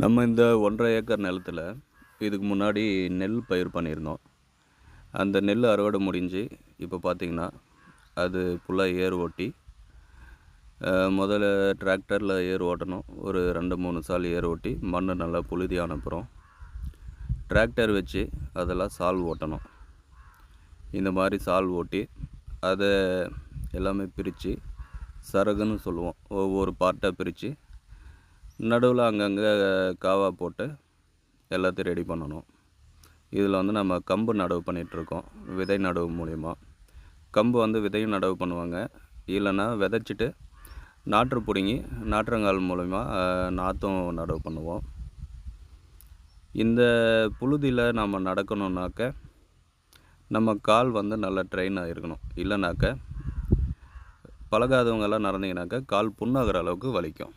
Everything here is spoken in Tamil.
நம்ம இந்த 1½ ஏக்கர் நிலத்துல இதுக்கு முன்னாடி நெல் பயிர் பண்ணியிருந்தோம். அந்த நெல் அறுவடை முடிஞ்சு இப்போ பார்த்தீங்கன்னா, அது ஃபுல்லாக ஏர் ஓட்டி முதல்ல டிராக்டரில் ஏர் ஓட்டணும். ஒரு 2, 3 சால் ஏர் ஓட்டி மண் நல்லா புழுதியான அப்புறம் டிராக்டர் வச்சு அதெல்லாம் சால் ஓட்டணும். இந்த மாதிரி சால் ஓட்டி அதை எல்லாமே பிரித்து சரகுன்னு சொல்லுவோம். ஒவ்வொரு பார்ட்டாக பிரித்து நடுவில் அங்கங்கே காவா போட்டு எல்லாத்தையும் ரெடி பண்ணணும். இதில் நம்ம கம்பு நடவு பண்ணிகிட்ருக்கோம். விதை நடவு மூலிமா கம்பு விதையும் நடவு பண்ணுவாங்க. இல்லைன்னா விதைச்சிட்டு நாற்று பிடுங்கி நாற்றங்கால் மூலிமா நாற்றும் நடவு பண்ணுவோம். இந்த புழுதியில் நம்ம நடக்கணுன்னாக்க நம்ம கால் நல்லா ட்ரெயின் ஆகிருக்கணும். இல்லைனாக்க பழகாதவங்கெல்லாம் நடந்தீங்கன்னாக்க கால் புண்ணாகிற அளவுக்கு வலிக்கும்.